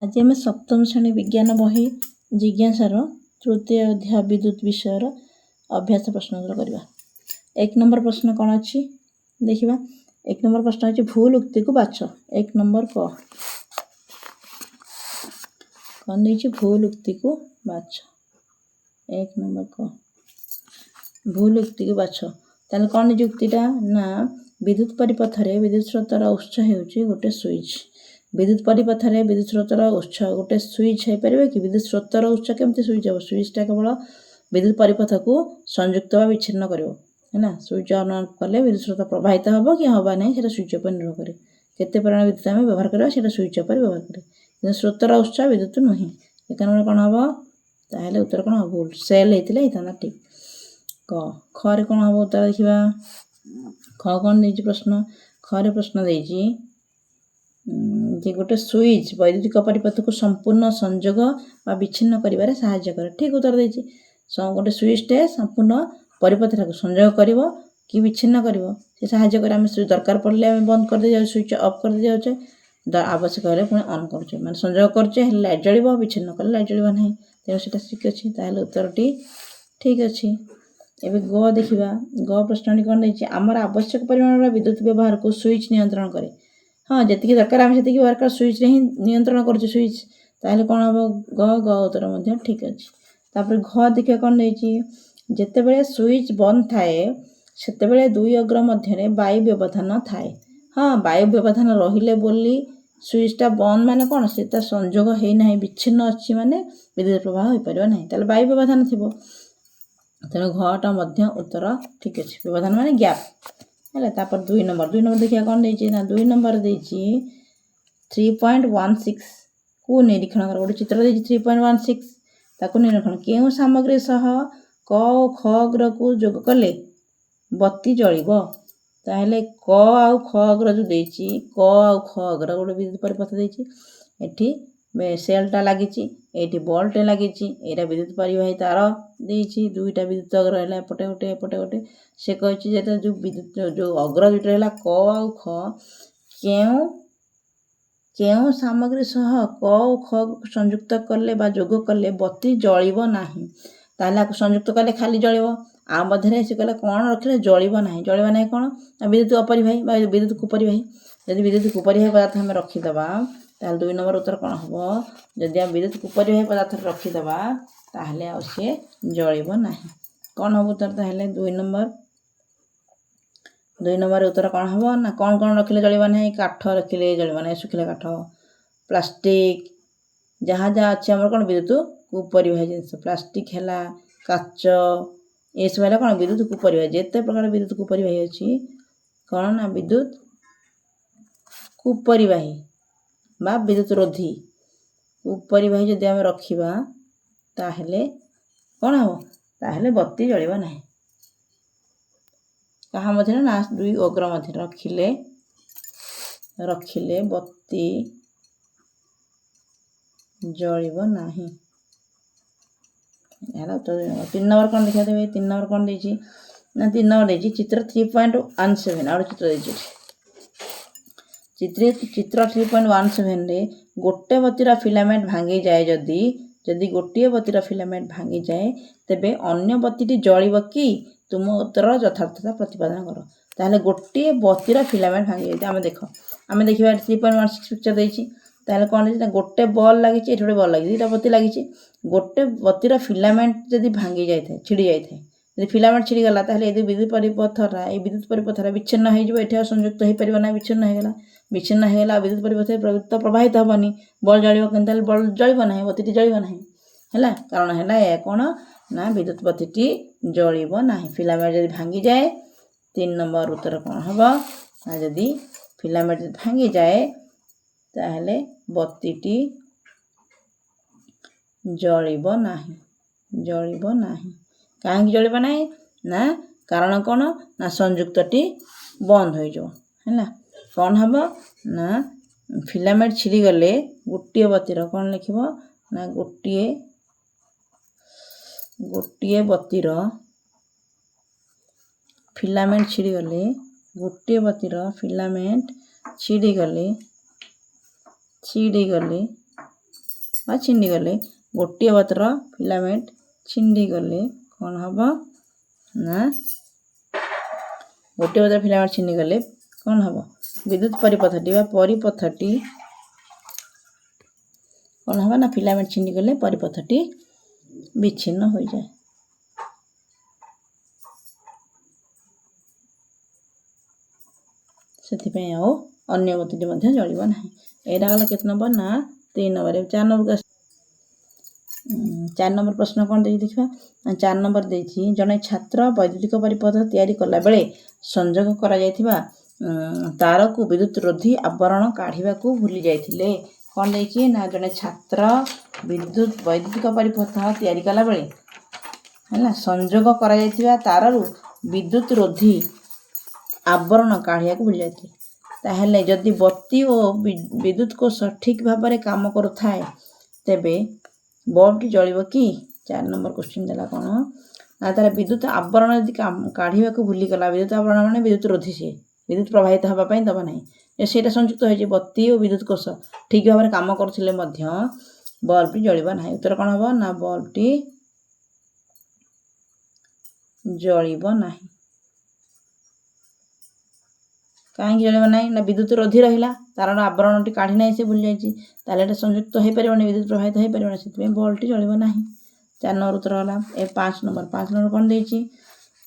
आज आम सप्तम श्रेणी विज्ञान बही जिज्ञासार तृतीय अध्याय विद्युत विषय अभ्यास प्रश्न उत्तर करवा। एक नंबर प्रश्न कौन अच्छी देखा। एक नंबर प्रश्न अच्छी भूल उक्ति को बाछ। एक नंबर कौन देखिए भूल उक्ति को बाछ। एक नंबर कौन भूल उक्ति को बाछ। ताले कौन उक्तिटा ना विद्युत परिपथरे विद्युत स्रोतर उत्स होउची गोटे स्विच। विद्युत परिपथरे विद्युत स्रोतर उत्स गोटे स्विच हो पारे कि विद्युत स्रोतर उत्स केमती स्विच हम स्विचटा केवल विद्युत परिपथ को संयुक्त व विच्छिन्न कर स्विच ऑन कले विद्युत स्रोत प्रवाहित हम कि हवा नहीं से स्विच पर निर्भर करे केते परिमाण विद्युत आम व्यवहार करवा स्विच पर व्यवहार करे स्रोतर उत्स विद्युत नुहे। एक नंबर कौन हम ताहले उत्तर कौन हम भूल सेल होता ठीक। खरे कौन हम उत्तर देखा। ख कौन दे प्रश्न खरे प्रश्न देजी जे गोटे स्विच वैद्युतिक परिपथ को संपूर्ण संजोग व विच्छिन्न करिवारे सहाय्य करे ठीक उत्तर देछि। गोटे स्विचटे संपूर्ण परिपथ को संजोग कर कि विच्छिन्न कर सहाय्य करे। आम दरकार पड़े आम बंद कर दे जाए स्विच ऑफ कर दे जाऊे आवश्यक हेल्ले पुणी ऑन करुचे माने संजोग करुचे लाइट जलिब विच्छिन्न कले लाइट जलिब ना तेणु से ठीक अच्छे ताहले उत्तरटी ठीक अच्छे। एवं ग देखा ग प्रश्न कौन देछि आमर आवश्यक परिमाण विद्युत व्यवहार को स्विच नियंत्रण करे। हाँ जी दरकार आम से व्यवहार कर स्विच रे ही नियंत्रण कर स्विच ताहले कौन हम ग उत्तर मध्य ठीक अच्छे। तापर घ देखिए कौन देछि जेते बेले स्विच बंद थाए सेते बेले दुई अग्र मध्य वायु व्यवधान थाए। हाँ वायु व्यवधान रहिले बोली स्विचटा बंद माने कौन से संजोग है ना विच्छिन्न अच्छी माने विद्युत प्रवाह हो पार ना ताहले वायु व्यवधान थी तेणु घटा मध्य उत्तर ठीक अच्छे। व्यवधान माने गैप है। तापर दुई नंबर देखिए कौन देछि ना दुई नंबर देछि 3.16 को निरीक्षण कर गोटे चित्र देछि 3.16 ताको निरीक्षण केउ सामग्री सह क और ख अग्र को जोग कले बत्ती जलिबो। ताहले क आउ ख अग्र जो देछि क आउ ख अग्र गोटे विद्युत परिपथ देछि एठी सेलटा लागिछि एठी बल्बटे लागिछि एटा विद्युत परिवाही तार देछि दुईटा विद्युत अग्र है एपटे गोटे एपटे गोटे से कहिछि जे जो विद्युत जो अग्र दुईटा है क आउ ख केउ केउ सामग्री सह क और ख संयुक्त कले बा जोग कले बत्ती जलिबो नाही। ताहले संयुक्त कले खाली जलिबो आ मध्य से कहले कौन रखिले जलिबो नाही कौन विद्युत अपरिवाही बा विद्युत कुपरिवाही यदि विद्युत कुपरिवाही पदार्थ हम रखिदबा ताहले दुई नंबर उत्तर कौन हम जदि हम विद्युत कुपरिवाही पदार्थ रखिदबा ताहले आ से जलिबो नाही। कौन हम उत्तर ताहले दुई नंबर उत्तर कौन हम ना कौन कौन रखिले जलिबो नाही काठ रखिले जलिबो नाही सुखिला काठ प्लास्टिक जहाँ जहाँ अच्छे आम कौन विद्युत कुपरिवाही जिनस प्लास्टिक है काच ये सब है कौन विद्युत कुपरिवाही जिते प्रकार विद्युत कुपरिवाही अच्छी कौन ना विद्युत कुपरिवाही बा विद्युत रोधी कुपरिवाही जदि आम रखिबा ताहले कौन हम ताहले बत्ती जलिबो नाही। कहा मध्य ना दुई अग्र मध्य रखिले बत्ती जलिबो नाही। उत्तर 3 नंबर कौन देखा देवे 3 नंबर कौन देछि ना 3 नंबर देछि चित्र 3.17 और चित्र देछि चित्र 3.17 रे गोटे बत्तीर फिलामेंट भांगी जाए जदि गोटे बत्तीर फिलामेंट भांगी जाए तेबे अन्य बत्तीटी जलिब कि तुम उत्तर यथार्थता प्रतिपादन कर। ताहले गोटे बत्तीर फिलामेंट भांगी जाए आम देखा 3.16 पिक्चर देछि ताहले कौन देछि गोटे बल लगी ये गोटे बल लगी दुईटा बत्ती लगी गोटे बत्तीर फिलामेंट जदि भांगी जाए छिड़ी जाए यदि फिलामेंट छिड़ी गला ताहले यदि विद्युत परिपथरा विच्छिन्न हो संयुक्त हो पार ना विच्छिन्न होगा विद्युत परिपथ प्रवाहित हेनी बल जलिब कि बल जलिब ना बत्ती जलिब ना है कारण है कौन ना विद्युत बत्ती जलिब ना फिलामेंट जदि भांगी जाए 3 नंबर उत्तर कौन हम ना जदि फिलामेंट भांगी जाए ताहले बत्तीटी जलिब ना कहीं जलिब ना कारण कौन ना संयुक्तटी बंद हो है कौन हम ना फिलामेंट छिड़ी गले गोटे बत्तीर कौन लिखिब ना गोटे बत्तीर फिलामेंट छिड़ी गले गोटे बत्तीर फिलामेंट छिड़ी गले বা ଛିଣ୍ଡି ଗଲେ ଗୋଟିଏ ବତ୍ର ଫିଲାମେଣ୍ଟ ଛିଣ୍ଡି ଗଲେ କ'ଣ ହେବ ନା ଗୋଟିଏ ବତ୍ର ଫିଲାମେଣ୍ଟ ଛିଣ୍ଡି ଗଲେ କ'ଣ ହେବ ବିଦ୍ୟୁତ ପରିପଥଟି ବା ପରିପଥଟି କ'ଣ ହେବ ନା ଫିଲାମେଣ୍ଟ ଛିଣ୍ଡି ଗଲେ ପରିପଥଟି ବିଚ୍ଛିନ୍ନ ହୋଇଯାଏ। ସେଥିପାଇଁ ଆଉ ଅନ୍ୟ ବତୀଟି ମଧ୍ୟ ଜଳିବ ନାହିଁ। ଏଇଟା ଗଲା କେତେ ନମ୍ବର ନା 3 ନମ୍ବର। 4 ନମ୍ବର 4 ନମ୍ବର ପ୍ରଶ୍ନ କ'ଣ ଦେଇଛି ଦେଖିବା। 4 ନମ୍ବର ଦେଇଛି ଜଣେ ଛାତ୍ର ବୈଦ୍ୟୁତିକ ପରିପଥ ତିଆରି କଲାବେଳେ ସଂଯୋଗ କରାଯାଇଥିବା ତାରକୁ ବିଦ୍ୟୁତ ରୋଧୀ ଆବରଣ କାଢ଼ିବାକୁ ଭୁଲି ଯାଇଥିଲେ। କ'ଣ ଦେଇଛି ନା ଜଣେ ଛାତ୍ର ବୈଦ୍ୟୁତିକ ପରିପଥ ତିଆରି କଲାବେଳେ ହେଲା ସଂଯୋଗ କରାଯାଇଥିବା ତାରରୁ ବିଦ୍ୟୁତ ରୋଧୀ ଆବରଣ କାଢ଼ିବାକୁ ଭୁଲି ଯାଇଥିଲେ। ତାହେଲେ ଯଦି ବତୀ ଓ ବିଦ୍ୟୁତକୁ ସଠିକ୍ ଭାବରେ କାମ କରୁଥାଏ ତେବେ ବଲ୍ବଟି ଜଳିବ କି? 4 ନମ୍ବର କ୍ୱେଶ୍ଚିନ୍ ଦେଲା କ'ଣ ନା ତାର ବିଦ୍ୟୁତ ଆବରଣ ଯଦି କାଢ଼ିବାକୁ ଭୁଲିଗଲା, ବିଦ୍ୟୁତ ଆବରଣ ମାନେ ବିଦ୍ୟୁତ ରୋଧୀ, ସିଏ ବିଦ୍ୟୁତ ପ୍ରବାହିତ ହେବା ପାଇଁ ଦେବ ନାହିଁ। ସେଇଟା ସଂଯୁକ୍ତ ହୋଇଛି ବତୀ ଓ ବିଦ୍ୟୁତ କୋଷ ଠିକ୍ ଭାବରେ କାମ କରୁଥିଲେ ମଧ୍ୟ ବଲ୍ବଟି ଜଳିବ ନାହିଁ। ଉତ୍ତର କ'ଣ ହେବ ନା ବଲ୍ବଟି ଜଳିବ ନାହିଁ। କାହିଁକି ଜଳିବ ନାହିଁ ନା ବିଦ୍ୟୁତ ରୋଧୀ ରହିଲା, ତାରର ଆବରଣଟି କାଢ଼ି ନାହିଁ, ସେ ଭୁଲି ଯାଇଛି, ତାହେଲେ ଏଇଟା ସଂଯୁକ୍ତ ହୋଇପାରିବନି, ବିଦ୍ୟୁତ ପ୍ରବାହିତ ହୋଇପାରିବନି, ସେଥିପାଇଁ ବଲ୍ବଟି ଜଳିବ ନାହିଁ। 4 ନମ୍ବର ଉତ୍ତର ହେଲା। 5 ନମ୍ବର କ'ଣ ଦେଇଛି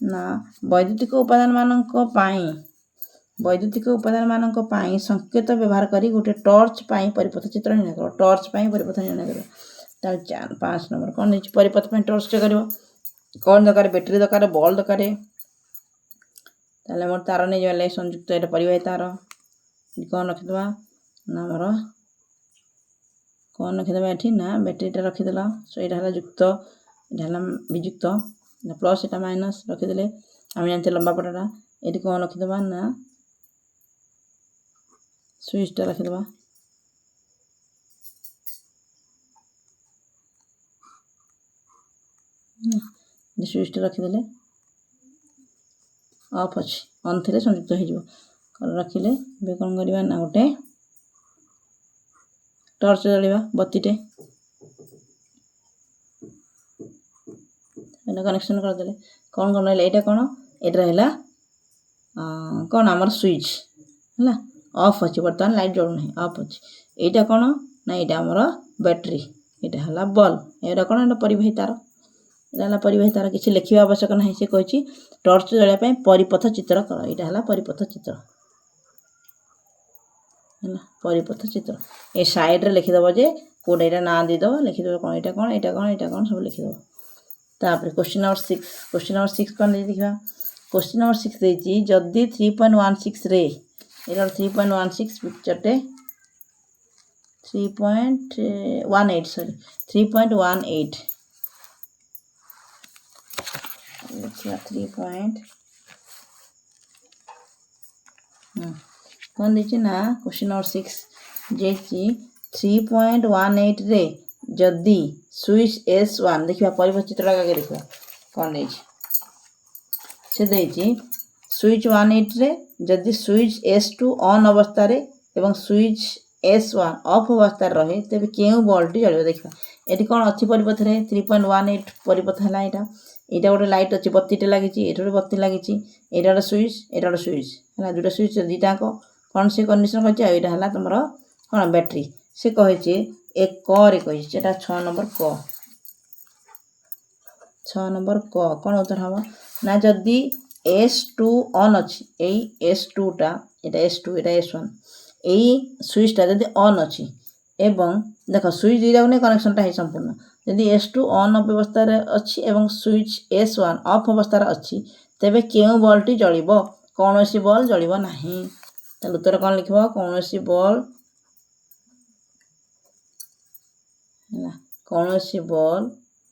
ନା ବୈଦ୍ୟୁତିକ ଉପାଦାନମାନଙ୍କ ପାଇଁ ସଂକେତ ବ୍ୟବହାର କରି ଗୋଟେ ଟର୍ଚ୍ଚ ପାଇଁ ପରିପଥ ଚିତ୍ର ନିର୍ଣ୍ଣୟ କର। ଟର୍ଚ୍ଚ ପାଇଁ ପରିପଥ ନିର୍ଣ୍ଣୟ କର। ତାହେଲେ 5 ନମ୍ବର କ'ଣ ଦେଇଛି ପରିପଥ ପାଇଁ ଟର୍ଚ୍ଚ କରିବ। କ'ଣ ଦରକାର? ବ୍ୟାଟେରୀ ଦରକାର, ବଲ୍ ଦରକାର। ତାହେଲେ ମୋର ତାର ନେଇଯିବା ସଂଯୁକ୍ତ, ଏଇଟା ପରିବାହୀ ତାର। କ'ଣ ରଖିଦେବା ନା ଆମର କ'ଣ ରଖିଦେବା ଏଠି ନା ବ୍ୟାଟେରୀଟା ରଖିଦେଲ, ଏଇଟା ହେଲା ଯୁକ୍ତ, ଏଇଟା ହେଲା ବିଯୁକ୍ତ, ପ୍ଲସ୍ ଏଇଟା ମାଇନସ୍ ରଖିଦେଲେ। ଆମେ ଜାଣିଛେ ଲମ୍ବା ପଟାଟା। ଏଠି କ'ଣ ରଖିଦେବା ନା ସୁଇଚ୍ଟା ରଖିଦେବା। ସୁଇଚ୍ଟା ରଖିଦେଲେ ଅଫ୍ ଅଛି, ଅନ୍ ଥିଲେ ସଂଯୁକ୍ତ ହୋଇଯିବ। ରଖିଲେ ଏବେ କ'ଣ କରିବା ନା ଗୋଟେ ଟର୍ଚ୍ଚ ଜଳିବା, ବତୀଟେ ଏଇଟା କନେକ୍ସନ୍ କରିଦେଲେ। କ'ଣ ରହିଲା? ଏଇଟା କ'ଣ? ଏଇଟା ରହିଲା କ'ଣ ଆମର ସୁଇଚ୍ ହେଲା, ଅଫ୍ ଅଛି, ବର୍ତ୍ତମାନ ଲାଇଟ୍ ଜଳୁନାହିଁ, ଅଫ୍ ଅଛି। ଏଇଟା କ'ଣ ନା ଏଇଟା ଆମର ବ୍ୟାଟେରୀ, ଏଇଟା ହେଲା ବଲ୍ବ, ଏଇଟା କ'ଣ? ଏଇଟା ପରିବାହୀ ତାର, ଏଇଟା ହେଲା ପରିବାହୀ ତାର। କିଛି ଲେଖିବା ଆବଶ୍ୟକ ନାହିଁ, ସେ କହିଛି ଟର୍ଚ୍ଚ ଜଳିବା ପାଇଁ ପରିପଥ ଚିତ୍ର କର। ଏଇଟା ହେଲା ପରିପଥ ଚିତ୍ର ହେଲା, ପରିପଥ ଚିତ୍ର। ଏ ସାଇଡ଼୍ରେ ଲେଖିଦେବ ଯେ କେଉଁଟା, ଏଇଟା ନାଁ ଦେଇଦେବ, ଲେଖିଦେବ କ'ଣ ଏଇଟା କ'ଣ ଏଇଟା କ'ଣ ଏଇଟା କ'ଣ ସବୁ ଲେଖିଦେବ। ତାପରେ କ୍ୱେଶ୍ଚିନ୍ ନମ୍ବର 6 କ'ଣ ଦେଇଛି ଦେଖିବା। କ୍ୱେଶ୍ଚିନ୍ ନମ୍ବର 6 ଦେଇଛି ଯଦି 3.16ରେ, ଏଇଟା 3.16 ପିକ୍ଚରଟେ, 3.18 ଦେଖିବା। 3. କ'ଣ ଦେଇଛି ନା କ୍ୱେଶ୍ଚିନ୍ ନମ୍ବର 6 ଦେଇଛି 3.18ରେ ଯଦି ସୁଇଚ୍ S1 ଦେଖିବା, ପରିପଥ ଚିତ୍ରଟା ଆଗେ ଦେଖିବା କ'ଣ ଦେଇଛି। ସେ ଦେଇଛି ସୁଇଚ୍ 18ରେ ଯଦି ସୁଇଚ୍ S2 ଅନ୍ ଅବସ୍ଥାରେ ଏବଂ ସୁଇଚ୍ S1 ଅଫ୍ ଅବସ୍ଥାରେ ରହେ ତେବେ କେଉଁ ବଲ୍ବଟି ଜଳିବ ଦେଖିବା। ଏଠି କ'ଣ ଅଛି ପରିପଥରେ? 3.18 ପରିପଥ ହେଲା ଏଇଟା। ଏଇଟା ଗୋଟେ ଲାଇଟ୍ ଅଛି, ବତୀଟେ ଲାଗିଛି, ଏଇଟା ଗୋଟେ ବତୀ ଲାଗିଛି, ଏଇଟା ଗୋଟେ ସୁଇଚ୍, ଏଇଟା ଗୋଟେ ସୁଇଚ୍ ହେଲା। ଦୁଇଟା ସୁଇଚ୍ ଦୁଇଟାଙ୍କ କ'ଣ ସେ କଣ୍ଡିସନ୍ କହିଛି, ଆଉ ଏଇଟା ହେଲା ତୁମର କ'ଣ ବ୍ୟାଟେରୀ। ସେ କହିଛି କରେ କହିଛି, ଏଇଟା 6 ନମ୍ବର କ। 6 ନମ୍ବର କ କ'ଣ ଉତ୍ତର ହେବ ନା ଯଦି S2 ଅନ୍ ଅଛି, ଏଇ S2ଟା, ଏଇଟା S2 ଏଇଟା S1, ଏଇ ସୁଇଚ୍ଟା ଯଦି ଅନ୍ ଅଛି ଏବଂ ଦେଖ ସୁଇଚ୍ ଦୁଇଟାକୁ ନେଇ କନେକ୍ସନ୍ଟା ହେଇ ସମ୍ପୂର୍ଣ୍ଣ, ଯଦି S2 ଅନ୍ ଅବସ୍ଥାରେ ଅଛି ଏବଂ ସୁଇଚ୍ S1 ଅଫ୍ ଅବସ୍ଥାରେ ଅଛି ତେବେ କେଉଁ ବଲ୍ବଟି ଜଳିବ? କୌଣସି ବଲ୍ବ ଜଳିବ ନାହିଁ। ତାହେଲେ ଉତ୍ତର କ'ଣ ଲେଖିବ? କୌଣସି ବଲ୍ବ ହେଲା, କୌଣସି ବଲ୍ବ,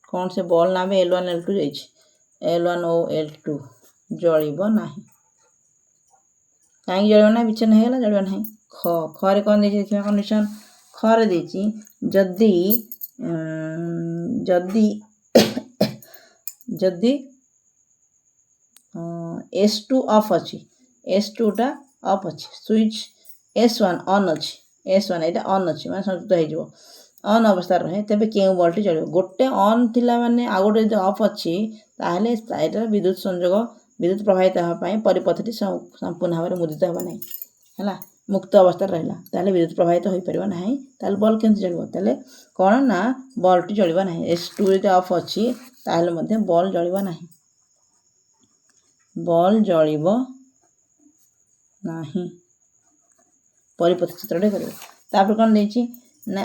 କ'ଣ ସେ ବଲ୍ବ ନାଁ ବି L1 L2 ଯାଇଛି, L1 ଓ L2 ଜଳିବ ନାହିଁ। କାହିଁକି ଜଳିବ ନାହିଁ? ବିଚ୍ଛିନ୍ନ ହେଇଗଲା, ଜଳିବ ନାହିଁ। ଖରେ କ'ଣ ଦେଇଛି ଦେଖିବା କଣ୍ଡିସନ୍। ଖରେ ଦେଇଛି ଯଦି S2 ଅଫ୍ ଅଛି, S2ଟା ଅଫ୍ ଅଛି, ସୁଇଚ୍ S1 ଅନ୍ ଅଛି, S1 ଏଇଟା ଅନ୍ ଅଛି ମାନେ ସଂଯୁକ୍ତ ହେଇଯିବ, ଅନ୍ ଅବସ୍ଥାରେ ରହେ ତେବେ କେଉଁ ବଲ୍ଟି ଜଳିବ? ଗୋଟେ ଅନ୍ ଥିଲା ମାନେ ଆଉ ଗୋଟେ ଯଦି ଅଫ୍ ଅଛି ତାହେଲେ ଏଇଟା ବିଦ୍ୟୁତ୍ ପ୍ରବାହିତ ହେବା ପାଇଁ ପରିପଥଟି ସମ୍ପୂର୍ଣ୍ଣ ଭାବରେ ମୁଦ୍ରିତ ହେବ ନାହିଁ ହେଲା, ମୁକ୍ତ ଅବସ୍ଥାରେ ରହିଲା ତାହେଲେ ବିଦ୍ୟୁତ୍ ପ୍ରବାହିତ ହୋଇପାରିବ ନାହିଁ। ତାହେଲେ ବଲ୍ କେମିତି ଜଳିବ? ତାହେଲେ କ'ଣ ନା ବଲ୍ଟି ଜଳିବ ନାହିଁ। S2 ଯଦି ଅଫ୍ ଅଛି ତାହେଲେ ମଧ୍ୟ ବଲ୍ ଜଳିବ ନାହିଁ, ବଲ୍ ଜଳିବ ନାହିଁ, ପରିପଥ ଚିତ୍ରଟେ କରିବ। ତାପରେ କ'ଣ ଦେଇଛି ନା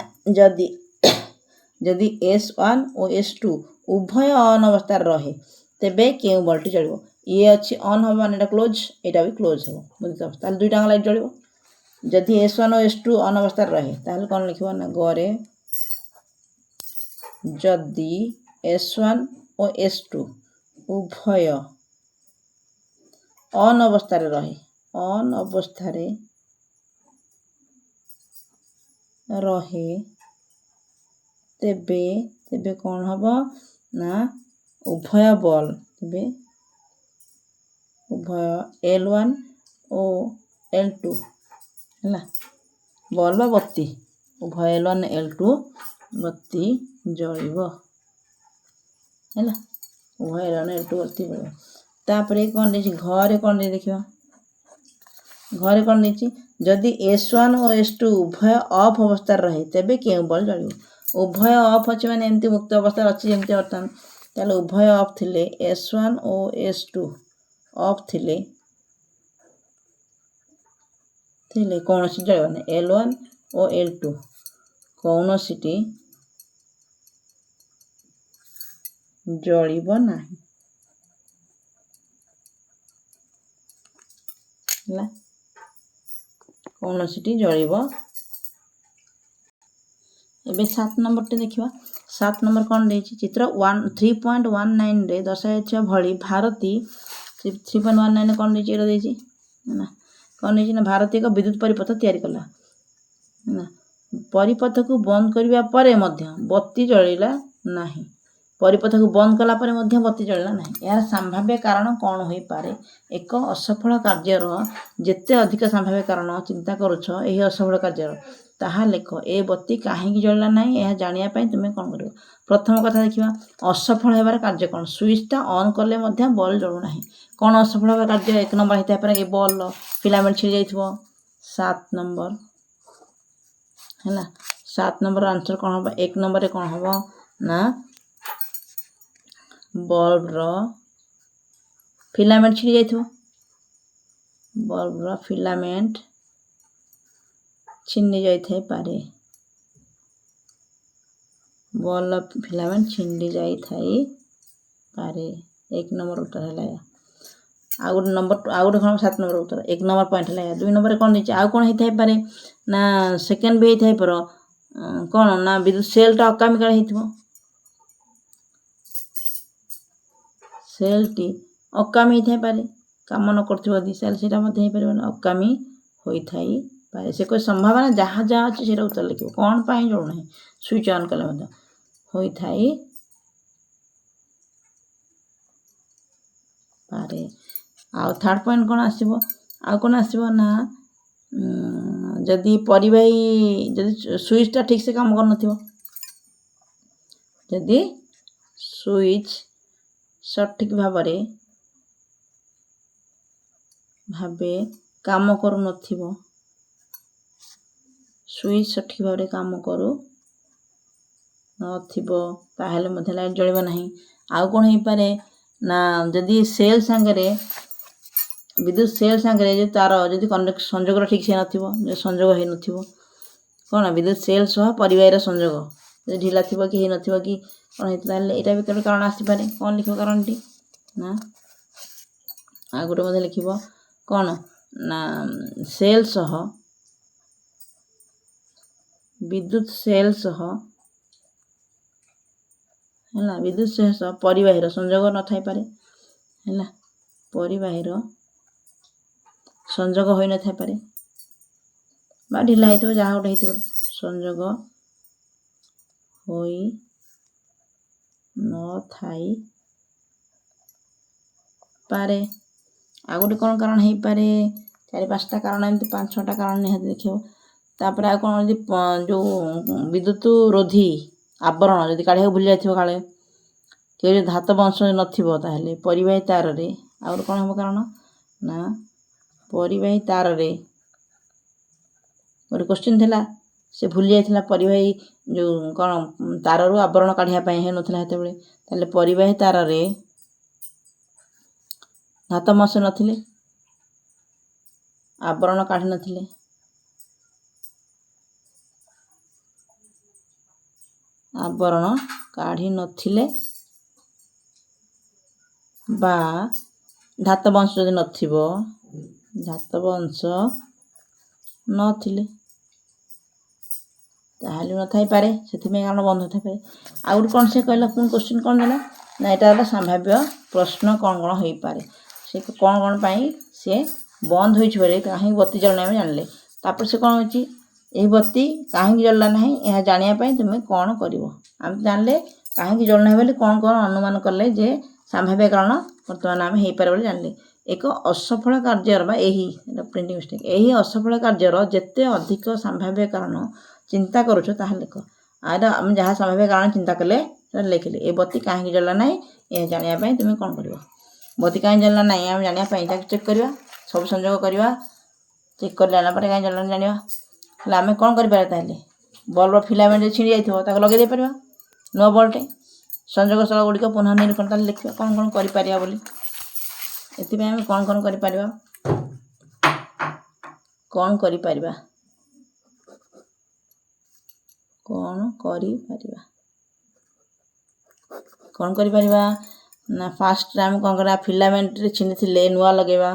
ଯଦି S1 ଓ S2 ଉଭୟ ଅନ୍ ଅବସ୍ଥାରେ ରହେ ତେବେ କେଉଁ ବଲ୍ଟି ଜଳିବ? ଇଏ ଅଛି ଅନ୍ ହେବ ମାନେ ଏଇଟା କ୍ଲୋଜ୍, ଏଇଟା ବି କ୍ଲୋଜ୍ ହେବ ମୁଦ୍ରିତ ଅବସ୍ଥା, ତାହେଲେ ଦୁଇଟାଙ୍କ ଲାଇଟ୍ ଜଳିବ। ଯଦି S1 ଓ S2 ଅନ୍ ଅବସ୍ଥାରେ ରହେ ତାହେଲେ କ'ଣ ଲେଖିବ ନା ଗରେ ଯଦି S1 ଓ S2 ଉଭୟ ଅନ୍ ଅବସ୍ଥାରେ ରହେ ତେବେ କ'ଣ ହେବ ନା ଉଭୟ ବଲ୍, ତେବେ ଉଭୟ L1 ଓ L2 ହେଲା, ବଲ୍ ବା ବତୀ ଉଭୟ L1 L2 ବତୀ ଜଳିବ ହେଲା, ଉଭୟ L1 L2 ବତୀ ଜଳିବ। ତାପରେ କ'ଣ ଦେଇଛି ଘରେ କ'ଣ ଦେଇ ଦେଖିବା, ଘରେ କ'ଣ ଦେଇଛି ଯଦି S1 ଓ S2 ଉଭୟ ଅଫ୍ ଅବସ୍ଥାରେ ରହେ ତେବେ କେଉଁ ବଲ୍ ଜଳିବ? ଉଭୟ ଅଫ୍ ଅଛି ମାନେ ଏମିତି ମୁକ୍ତ ଅବସ୍ଥାରେ ଅଛି ଯେମିତି ବର୍ତ୍ତମାନ, ତାହେଲେ ଉଭୟ ଅଫ୍ ଥିଲେ S1 ଓ S2 ଅଫ୍ ଥିଲେ କୌଣସି ଜଳିବ ନାହିଁ, L1 ଓ L2 କୌଣସିଟି ଜଳିବ ନାହିଁ ହେଲା, କୌଣସିଟି ଜଳିବ। ଏବେ 7 ନମ୍ବରଟି ଦେଖିବା। 7 ନମ୍ବର କ'ଣ ଦେଇଛି? ଚିତ୍ର 3.19ରେ ଦର୍ଶାଯାଇଥିବା ଭଳି ଭାରତୀ 3.19 କ'ଣ ଦେଇଛି? ଏଇଟା ଦେଇଛି ନା କ'ଣ ଦେଇଛି ନା ଭାରତୀ ଏକ ବିଦ୍ୟୁତ୍ ପରିପଥ ତିଆରି କଲା ନା, ପରିପଥକୁ ବନ୍ଦ କରିବା ପରେ ମଧ୍ୟ ବତୀ ଜଳିଲା ନାହିଁ, ପରିପଥକୁ ବନ୍ଦ କଲା ପରେ ମଧ୍ୟ ବତୀ ଜଳିଲା ନାହିଁ। ଏହାର ସମ୍ଭାବ୍ୟ କାରଣ କ'ଣ ହୋଇପାରେ? ଏକ ଅସଫଳ କାର୍ଯ୍ୟର ଯେତେ ଅଧିକ ସମ୍ଭାବ୍ୟ କାରଣ ଚିନ୍ତା କରୁଛ ଏହି ଅସଫଳ କାର୍ଯ୍ୟର ତାହା ଲେଖ। ଏ ବତୀ କାହିଁକି ଜଳିଲା ନାହିଁ ଏହା ଜାଣିବା ପାଇଁ ତୁମେ କ'ଣ କରିବ? ପ୍ରଥମ କଥା ଦେଖିବା, ଅସଫଳ ହେବାର କାର୍ଯ୍ୟ କ'ଣ? ସୁଇଚ୍ଟା ଅନ୍ କଲେ ମଧ୍ୟ ବଲ୍ ଜଳୁନାହିଁ। କ'ଣ ଅସଫଳ ହେବାର କାର୍ଯ୍ୟ? 1 ନମ୍ବର ହେଇଥାଇପାରେ କି ବଲ୍ର ଫିଲାମେଣ୍ଟ ଛିଡ଼ି ଯାଇଥିବ। 7 ନମ୍ବର ହେଲା, 7 ନମ୍ବର ଆନ୍ସର କ'ଣ ହେବ? 1 ନମ୍ବରରେ କ'ଣ ହେବ ନା ବଲ୍ବର ଫିଲାମେଣ୍ଟ ଛିଡ଼ି ଯାଇଥିବ, ବଲ୍ବର ଫିଲାମେଣ୍ଟ ଛିଣ୍ଡି ଯାଇଥାଇପାରେ, ବଲ୍ର ଫିଲାମେଣ୍ଟ ଛିଣ୍ଡି ଯାଇଥାଇପାରେ। 1 ନମ୍ବର ଉତ୍ତର ହେଲା ଏହା। ଆଉ ଗୋଟେ କ'ଣ 7 ନମ୍ବର ଉତ୍ତର, 1 ନମ୍ବର ପଏଣ୍ଟ ହେଲା ଏହା। 2 ନମ୍ବରରେ କ'ଣ ଦେଇଛି? ଆଉ କ'ଣ ହେଇଥାଇପାରେ ନା ସେକେଣ୍ଡ ବି ହେଇଥାଇପାର କ'ଣ ନା ବିଦ୍ୟୁତ୍ ସେଲ୍ଟା ଅକାମୀ କାଳେ ହେଇଥିବ, ସେଲ୍ଟି ଅକାମୀ ହେଇଥାଇପାରେ, କାମ ନ କରୁଥିବ ଯଦି ସେଲ୍ ସେଇଟା ମଧ୍ୟ ହେଇପାରିବ ନା, ଅକାମୀ ହୋଇଥାଇପାରେ। ସେ કોઈ ସମ୍ଭାବନା ଯାହା ଅଛି ସେଇଟା ଉତ୍ତର ଲେଖିବ, କ'ଣ ପାଇଁ ଜଳୁନାହିଁ ସୁଇଚ୍ ଅନ୍ କଲେ ମଧ୍ୟ ହୋଇଥାଇପାରେ। ଆଉ 3rd ପଏଣ୍ଟ କ'ଣ ଆସିବ? ଆଉ କ'ଣ ଆସିବ ନା ଯଦି ସୁଇଚ୍ଟା ଠିକ୍ସେ କାମ କରୁନଥିବ, ଯଦି ସୁଇଚ୍ ସଠିକ୍ ଭାବେ କାମ କରୁନଥିବ, ସୁଇଚ୍ ସଠିକ୍ ଭାବରେ କାମ କରୁନଥିବ ତାହେଲେ ମଧ୍ୟ ଲାଇଟ୍ ଜଳିବ ନାହିଁ। ଆଉ କ'ଣ ହେଇପାରେ ନା ଯଦି ବିଦ୍ୟୁତ୍ ସେଲ୍ ସାଙ୍ଗରେ ଯଦି ତାର ଯଦି ସଂଯୋଗଟା ଠିକ୍ସେ ହେଇନଥିବ, ସଂଯୋଗ ହେଇନଥିବ, କ'ଣ ବିଦ୍ୟୁତ୍ ସେଲ୍ ସହ ପରିବାହୀର ସଂଯୋଗ ଯଦି ଢିଲା ଥିବ କି ହେଇନଥିବ କି କ'ଣ ହେଇଥିବ ତାହେଲେ ଏଇଟା ବି ଗୋଟେ କାରଣ ଆସିପାରେ। କ'ଣ ଲେଖିବ କାରଣଟି ନା ଆଉ ଗୋଟେ ମଧ୍ୟ ଲେଖିବ କ'ଣ ନା ବିଦ୍ୟୁତ୍ ସେଲ୍ ସହ ହେଲା, ବିଦ୍ୟୁତ୍ ସେଲ୍ ସହ ପରିବାହୀର ସଂଯୋଗ ନଥାଇପାରେ ହେଲା, ପରିବାହୀର ସଂଯୋଗ ହୋଇନଥାଇପାରେ ବା ଢିଲା ହେଇଥିବ, ଯାହା ଗୋଟେ ହେଇଥିବ, ସଂଯୋଗ ହୋଇନଥାଇପାରେ। ଆଉ ଗୋଟେ କ'ଣ କାରଣ ହେଇପାରେ? 4-5ଟା କାରଣ, ଏମିତି 5-6ଟା କାରଣ ନିହାତି ଦେଖିବ। तापर आ कौन जो विद्युत रोधी आवरण जदि काढ़िया भूली जाइए काले कि धातव अंश नथिले परिवाही तार रे आउर कौन हम कारण ना परिवाही तार रे गोटे क्वेश्चन थिला से भूली जाइए परिवाही जो कौन तार रू आवरण काढ़ापी है नाला हेतु परिवाही तार रे धातव अंश नथिले आवरण काढ़ी नथिले आवरण काढ़ी नथिले बा धातव अंश जदि नथिबो धातव अंश नथिले ताहले न थाई पारे सेथिमे कारण बंद होता पारे आउर कौन से कहला कौन क्वेश्चन कौन देला ना एटा होला संभाव्य प्रश्न कौन कौन होई पारे से कौन कौन पाई से बंद होई छरे काहे बत्ती जलना में जानले तापर से कौन होची एही बत्ती काहे जलला नहीं यह जानिया पाई तुमे कौन करिवो हम जानले काहे जलना बोली कौन कौन अनुमान करले जे संभाव्य कारण वर्तमान आम हो पारे बोली जानले एक असफल कार्यर बा एही प्रिंटिंग मिस्टेक एही असफल कार्यर जेते अधिक संभाव्य कारण चिंता करूछ ताहा लेख आदा हम जहाँ संभाव्य कारण चिंता कले लिखिले ए बत्ती काहे जलला नहीं यह जानिया पाई तुमे कौन करिवो बत्ती काहे जलला नहीं हम जानिया पाई चेक करवा सब संयोग करवा चेक कर लाला पर काहे जलला जानिया आम कौन कर बल्ब फिलामेंट छिड़ी जाइए लगे पार नुआ बल्बटे संयोग स्थल गुड़िक पुनः निरीक्षण लिखा कौन कौन कर बोली एथि आम कौन कौन कर कौन कर कौन कर ना फास्ट आम कौन करा फिलामेंट छिड़ी थे नुआ लगेवा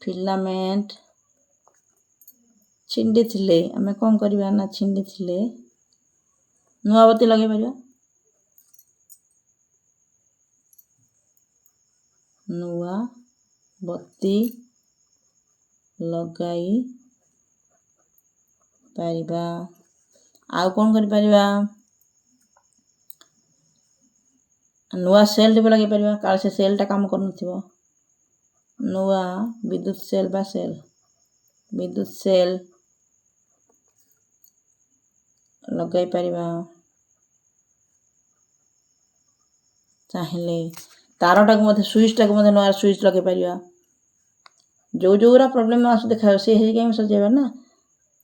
फिलामेंट छिंडी थिले आम कौन करवा ना छिंडी थिले नुआ बत्ती लगे पार नुआ बत्ती लगाई पारिबा आउ कौन कर नुआ सेल टे लगे पार काल से सेलटा काम कर नुआ विद्युत सेल बा सेल विद्युत सेल लगाई पारिबा चाहिए तारटा को मत स्विचटा को मत नुआ स्विच लगे पार जो जोरा प्रॉब्लम आस देखा से सजेबा ना